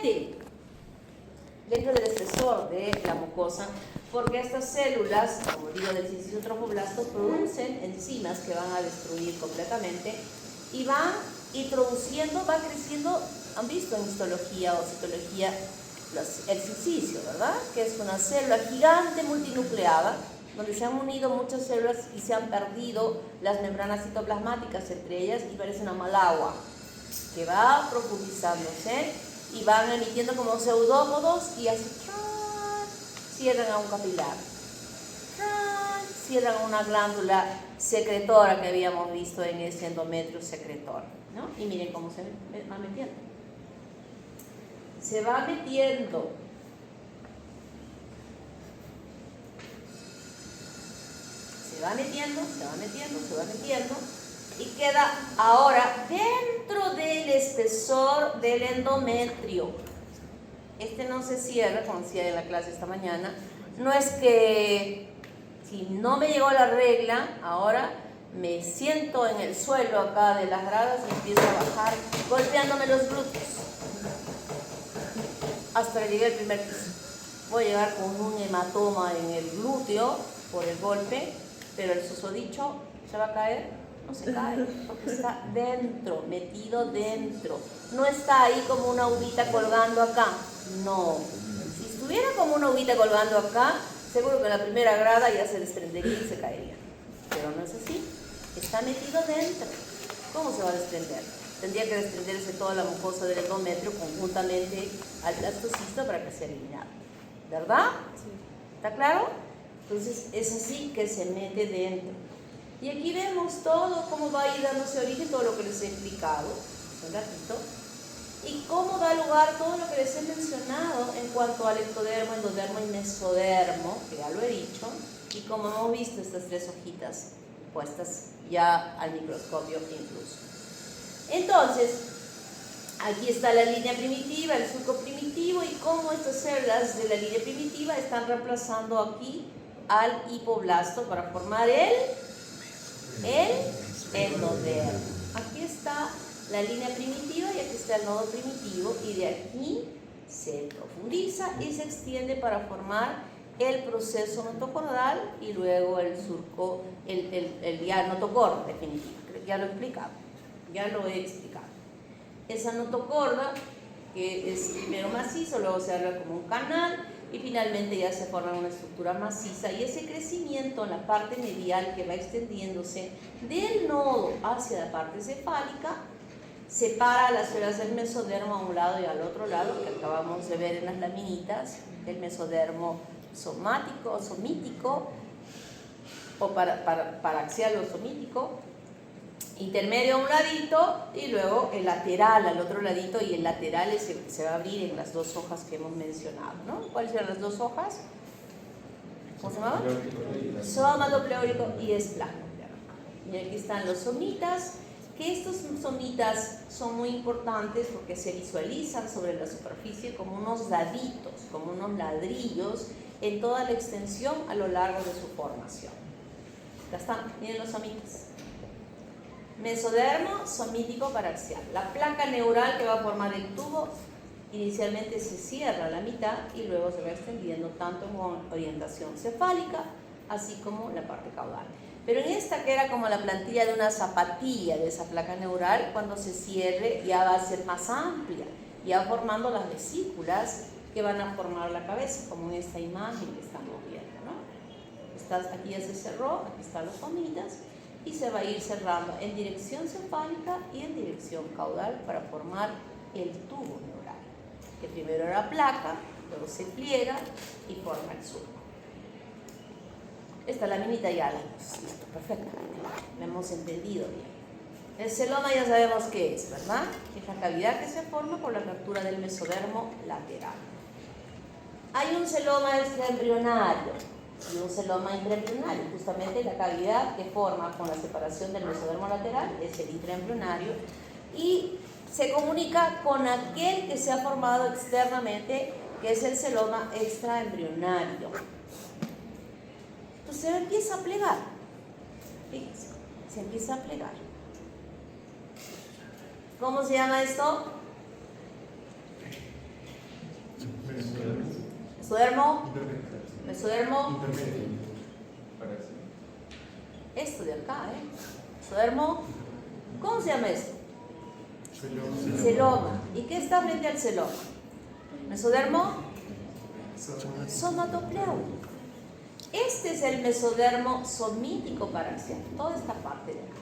mete dentro del espesor de la mucosa, porque estas células, como digo, del sincicio tromboblasto, producen enzimas que van a destruir completamente y van introduciendo, va creciendo. ¿Han visto en histología o citología el silicio, verdad? Que es una célula gigante multinucleada, donde se han unido muchas células y se han perdido las membranas citoplasmáticas entre ellas y parece una malagua que va profundizándose y van emitiendo como pseudópodos y así cierran a un capilar, cierran a una glándula secretora que habíamos visto en ese endometrio secretor, ¿no? Y miren cómo se va metiendo. Se va metiendo. Se va metiendo y queda ahora dentro del espesor del endometrio. Este no se cierra, como decía en la clase esta mañana. No es que si no me llegó la regla, ahora me siento en el suelo acá de las gradas y empiezo a bajar golpeándome los glúteos hasta que llegue al primer piso. Voy a llegar con un hematoma en el glúteo por el golpe, pero el susodicho se va a caer. No se cae, porque está dentro, metido dentro. No está ahí como una uvita colgando acá. No. Si estuviera como una uvita colgando acá, seguro que en la primera grada ya se desprendería y se caería. Pero no es así. Está metido dentro. ¿Cómo se va a desprender? Tendría que desprenderse toda la mucosa del endometrio conjuntamente al blastocisto para que sea eliminado. ¿Verdad? Sí. ¿Está claro? Entonces es así que se mete dentro. Y aquí vemos todo cómo va a ir dándose origen, todo lo que les he explicado hace un ratito, y cómo da lugar todo lo que les he mencionado en cuanto al ectodermo, endodermo y mesodermo, que ya lo he dicho, y como hemos visto estas tres hojitas puestas ya al microscopio incluso. Entonces, aquí está la línea primitiva, el surco primitivo, y cómo estas células de la línea primitiva están reemplazando aquí al hipoblasto para formar el endodermo. Aquí está la línea primitiva y aquí está el nodo primitivo, y de aquí se profundiza y se extiende para formar el proceso notocordal y luego el surco, el ya notocorda definitivo. Ya lo he explicado, ya lo he explicado. Esa notocorda, que es primero macizo, luego se abre como un canal y finalmente ya se forma una estructura maciza, y ese crecimiento en la parte medial que va extendiéndose del nodo hacia la parte cefálica separa las células del mesodermo a un lado y al otro lado, que acabamos de ver en las laminitas, el mesodermo somático o somítico, o paraxial o somítico, intermedio a un ladito y luego el lateral al otro ladito, y el lateral es el que se va a abrir en las dos hojas que hemos mencionado, ¿no? ¿Cuáles eran las dos hojas? ¿Cómo se llama? Somatopleórico y esplasmopleórico. Y aquí están los somitas, que estos somitas son muy importantes porque se visualizan sobre la superficie como unos daditos, como unos ladrillos en toda la extensión a lo largo de su formación. Ya están, miren los somitas. Mesodermo somítico paraxial. La placa neural que va a formar el tubo inicialmente se cierra a la mitad y luego se va extendiendo tanto en orientación cefálica así como la parte caudal. Pero en esta, que era como la plantilla de una zapatilla de esa placa neural, cuando se cierre ya va a ser más amplia, ya formando las vesículas que van a formar la cabeza, como en esta imagen que estamos viendo, ¿no? Aquí ya se cerró, aquí están los somitas, y se va a ir cerrando en dirección cefálica y en dirección caudal para formar el tubo neural, que primero era placa, luego se pliega y forma el surco. Esta laminita ya la hemos visto perfectamente, la hemos entendido bien. El celoma ya sabemos qué es, ¿verdad? Es la cavidad que se forma por la fractura del mesodermo lateral. Hay un celoma extraembrionario y un celoma intraembrionario. Justamente la cavidad que forma con la separación del mesodermo lateral es el intraembrionario, y se comunica con aquel que se ha formado externamente, que es el celoma extraembrionario. Entonces se empieza a plegar. Fíjense, se empieza a plegar. ¿Cómo se llama esto? Mesodermo. Esto de acá, Mesodermo. ¿Cómo se llama esto? Celoma. ¿Y qué está frente al celoma? Mesodermo. Somatopleumo. Este es el mesodermo somítico paraxial, toda esta parte de acá,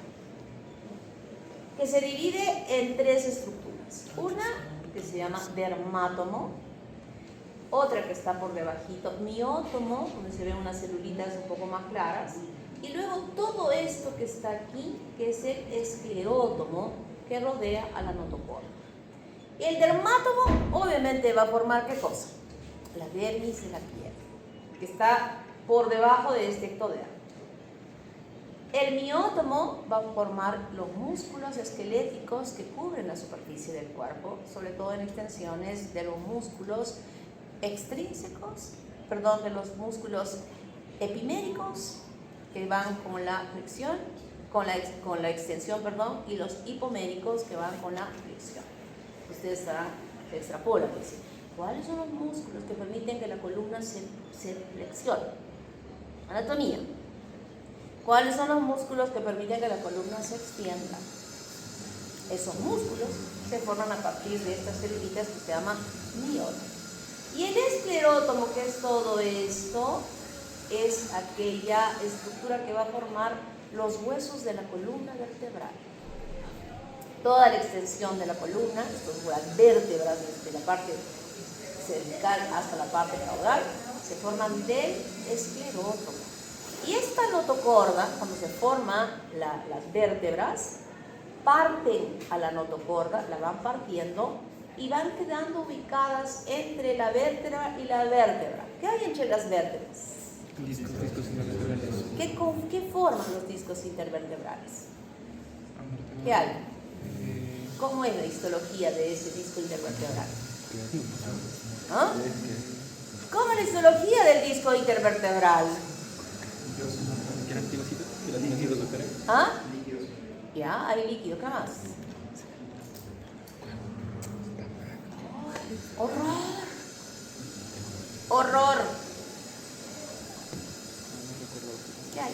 que se divide en tres estructuras. Una que se llama dermátomo, otra que está por debajito, miótomo, donde se ven unas celulitas un poco más claras, y luego todo esto que está aquí, que es el esclerótomo, que rodea a la notocorda. El dermátomo obviamente va a formar ¿qué cosa? La dermis de la piel, que está por debajo de este ectodermo. El miótomo va a formar los músculos esqueléticos que cubren la superficie del cuerpo, sobre todo en extensiones de los músculos extrínsecos, de los músculos epiméricos que van con la flexión, con la extensión, y los hipoméricos que van con la flexión. Ustedes estarán extrapolando, ¿cuáles son los músculos que permiten que la columna se flexione? Anatomía. ¿Cuáles son los músculos que permiten que la columna se extienda? Esos músculos se forman a partir de estas celulitas que se llaman miomas. Y el esclerótomo, que es todo esto, es aquella estructura que va a formar los huesos de la columna vertebral. Toda la extensión de la columna, las vértebras desde la parte cervical hasta la parte caudal, se forman del esclerótomo. Y esta notocorda, cuando se forman las vértebras, parten a la notocorda, la van partiendo y van quedando ubicadas entre la vértebra y la vértebra. ¿Qué hay entre las vértebras? Discos intervertebrales. ¿Qué forman los discos intervertebrales? ¿Qué hay? ¿Cómo es la histología de ese disco intervertebral? ¿Ah? ¿Cómo es la histología del disco intervertebral? ¿Ah? Ya, hay líquido, ¿qué más? Horror. ¿Qué hay?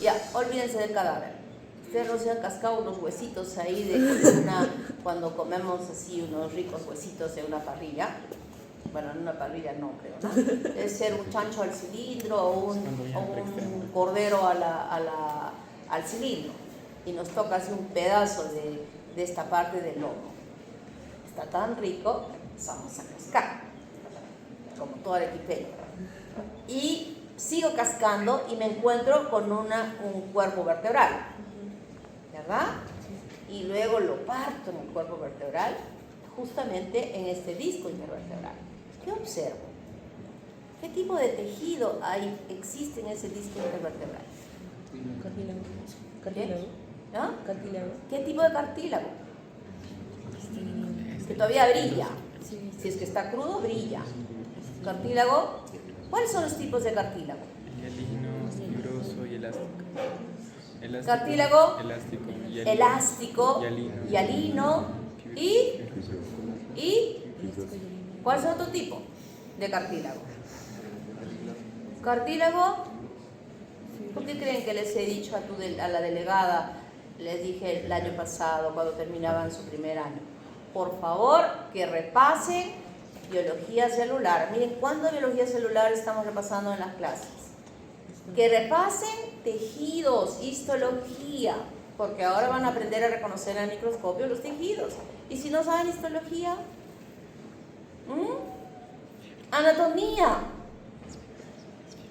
Ya, olvídense del cadáver. Ustedes no se han cascado unos huesitos ahí de columna cuando comemos así unos ricos huesitos de una parrilla. Bueno, en una parrilla no creo, ¿no? Debe ser un chancho al cilindro o un cordero al cilindro. Y nos toca así un pedazo de esta parte del lomo. Está tan rico, vamos a cascar, como todo el equipo. Y sigo cascando y me encuentro con un cuerpo vertebral, ¿verdad? Y luego lo parto en el cuerpo vertebral, justamente en este disco intervertebral. ¿Qué observo? ¿Qué tipo de tejido existe en ese disco intervertebral? Cartílago. ¿No? Cartílago. ¿Qué tipo de cartílago? Que todavía brilla. Si es que está crudo, brilla. Cartílago. ¿Cuáles son los tipos de cartílago? Hialino, fibroso y elástico. Cartílago. Elástico. Hialino. Y ¿cuál es otro tipo de cartílago? Cartílago. ¿Por qué creen que les he dicho a la delegada? Les dije el año pasado, cuando terminaban su primer año, por favor, que repasen biología celular. Miren, ¿cuánto biología celular estamos repasando en las clases? Que repasen tejidos, histología, porque ahora van a aprender a reconocer al microscopio los tejidos. Y si no saben histología, anatomía,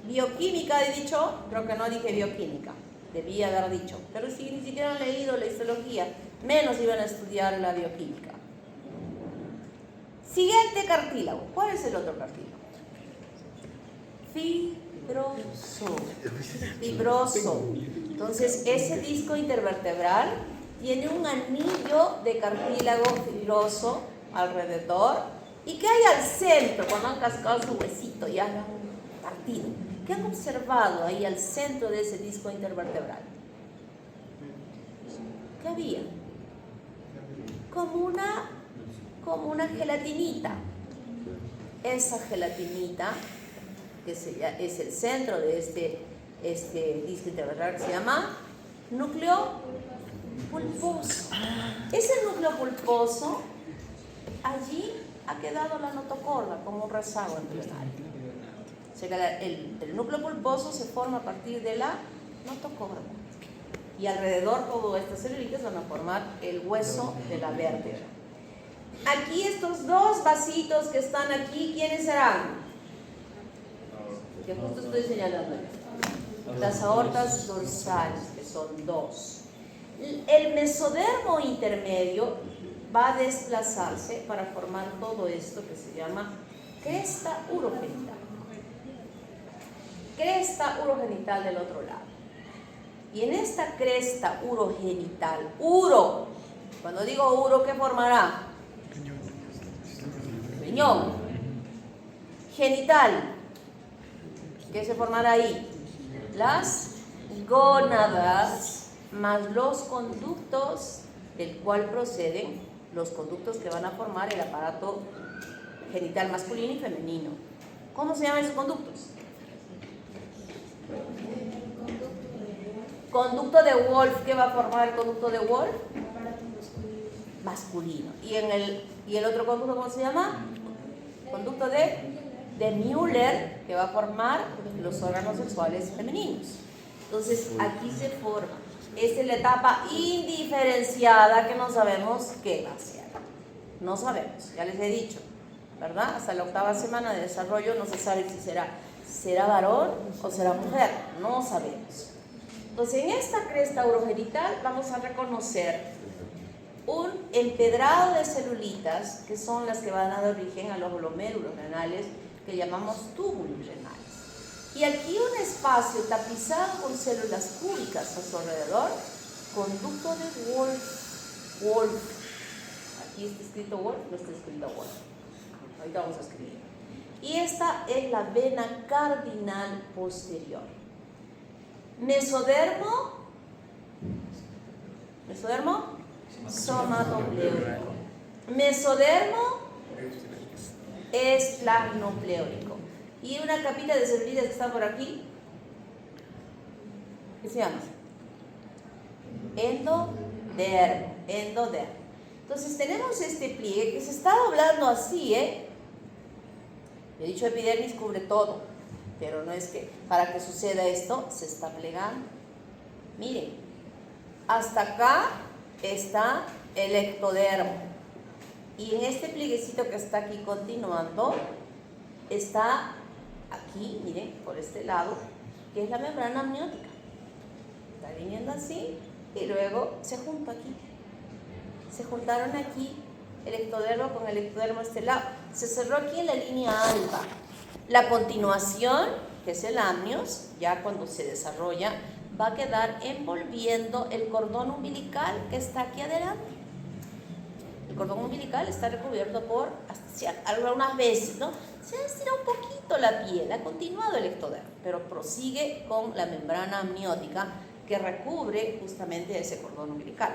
bioquímica he dicho, creo que no dije bioquímica, debía haber dicho, pero si ni siquiera han leído la histología, menos iban a estudiar la bioquímica. Siguiente cartílago. ¿Cuál es el otro cartílago? Fibroso. Entonces, ese disco intervertebral tiene un anillo de cartílago fibroso alrededor. ¿Y qué hay al centro cuando han cascado su huesito y han partido? ¿Qué han observado ahí al centro de ese disco intervertebral? ¿Qué había? Como una gelatinita. esa gelatinita, que es el centro de este disco intervertebral, que se llama núcleo pulposo. Ese núcleo pulposo, allí ha quedado la notocorda como un rezago embrionario. O sea que el núcleo pulposo se forma a partir de la notocorda. Y alrededor todas estas celulitas van a formar el hueso de la vértebra. Aquí estos dos vasitos que están aquí, ¿quiénes serán? Que justo estoy señalando. Las aortas dorsales, que son dos. El mesodermo intermedio va a desplazarse para formar todo esto que se llama cresta urogenital. Cresta urogenital del otro lado. Y en esta cresta urogenital, cuando digo uro, ¿qué formará? Riñón. Genital, ¿qué se formará ahí? Las gónadas más los conductos del cual proceden los conductos que van a formar el aparato genital masculino y femenino. ¿Cómo se llaman esos conductos? Conducto de Wolf. ¿Qué va a formar el conducto de Wolf? Masculino. ¿Y el otro conducto cómo se llama? Conducto de Müller, que va a formar los órganos sexuales femeninos. Entonces aquí se forma. Esta es la etapa indiferenciada que no sabemos qué va a ser. No sabemos, ya les he dicho, ¿verdad? Hasta la 8ª semana de desarrollo no se sabe si será varón o será mujer. No sabemos. Entonces en esta cresta urogenital vamos a reconocer un empedrado de celulitas que son las que van a dar origen a los glomérulos renales que llamamos túbulos renales. Y aquí un espacio tapizado con células cúbicas a su alrededor, conducto de Wolf. Aquí está escrito Wolf, no está escrito Wolf. Ahorita vamos a escribir. Y esta es la vena cardinal posterior. Mesodermo somatopleórico. Mesodermo es plasnopleórico. Y una capita de celulitas que está por aquí, ¿qué se llama? Endodermo. Entonces tenemos este pliegue que se está doblando así, He dicho epidermis cubre todo, pero no es que para que suceda esto se está plegando. Miren, hasta acá está el ectodermo. Y en este plieguecito que está aquí continuando, está aquí, miren, por este lado, que es la membrana amniótica. Está viniendo así y luego se junta aquí. Se juntaron aquí el ectodermo con el ectodermo a este lado. Se cerró aquí en la línea alba. La continuación, que es el amnios, ya cuando se desarrolla, va a quedar envolviendo el cordón umbilical que está aquí adelante. El cordón umbilical está recubierto por, algunas veces, ¿no? Se estira un poquito la piel, ha continuado el ectodermo, pero prosigue con la membrana amniótica que recubre justamente ese cordón umbilical.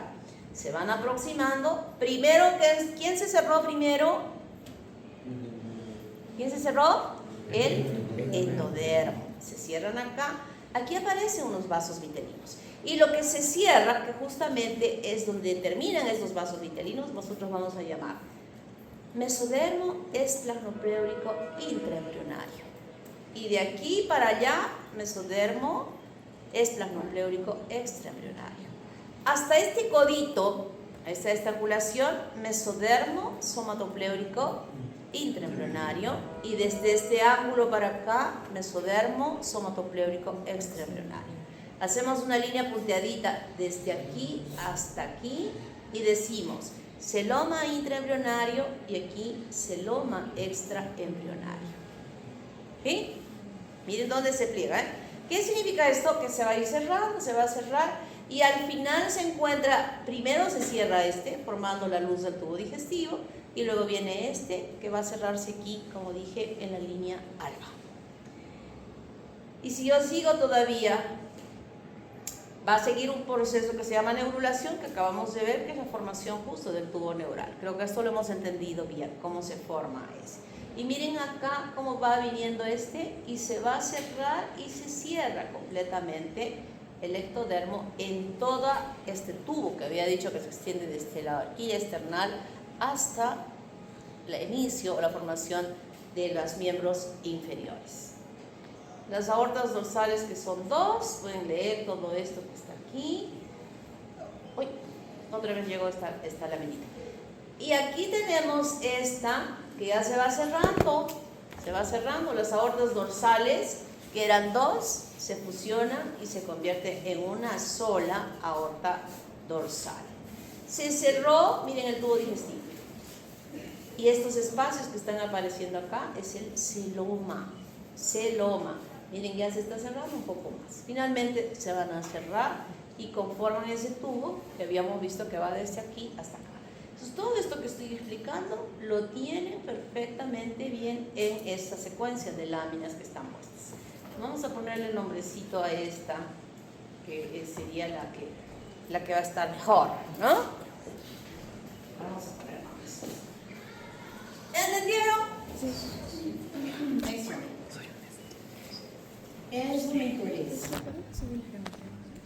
Se van aproximando. Primero, ¿quién se cerró primero? ¿Quién se cerró? El endodermo. Se cierran acá. Aquí aparecen unos vasos vitelinos. Y lo que se cierra, que justamente es donde terminan estos vasos vitelinos, nosotros vamos a llamar mesodermo es plasnopleórico intraembrionario. Y de aquí para allá, mesodermo es plasnopleórico extraembrionario. Hasta este codito, esta estrangulación, mesodermo somatopleórico intraembrionario, y desde este ángulo para acá, mesodermo somatopleórico extraembrionario. Hacemos una línea punteadita desde aquí hasta aquí y decimos celoma intraembrionario y aquí celoma extraembrionario. ¿Sí? Miren dónde se pliega, ¿Qué significa esto? Que se va a ir cerrando, se va a cerrar y al final se encuentra, primero se cierra formando la luz del tubo digestivo, y luego viene que va a cerrarse aquí, como dije, en la línea alba. Y si yo sigo todavía, va a seguir un proceso que se llama neurulación, que acabamos de ver, que es la formación justo del tubo neural. Creo que esto lo hemos entendido bien, cómo se forma ese. Y miren acá cómo va viniendo y se va a cerrar y se cierra completamente el ectodermo en todo este tubo que había dicho que se extiende desde la horquilla external hasta el inicio o la formación de los miembros inferiores. Las aortas dorsales, que son 2, pueden leer todo esto que está aquí. Uy, otra vez llegó esta laminita. Y aquí tenemos esta que ya se va cerrando, las aortas dorsales, que eran 2, se fusionan y se convierte en una sola aorta dorsal. Se cerró, miren el tubo digestivo. Y estos espacios que están apareciendo acá es el celoma. Miren, ya se está cerrando un poco más. Finalmente se van a cerrar y conforman ese tubo que habíamos visto que va desde aquí hasta acá. Entonces, todo esto que estoy explicando lo tienen perfectamente bien en esta secuencia de láminas que están puestas. Vamos a ponerle el nombrecito a esta, que sería la que va a estar mejor, ¿no? Vamos a poner nombres. ¿Entendieron? Sí. Eso me interesa.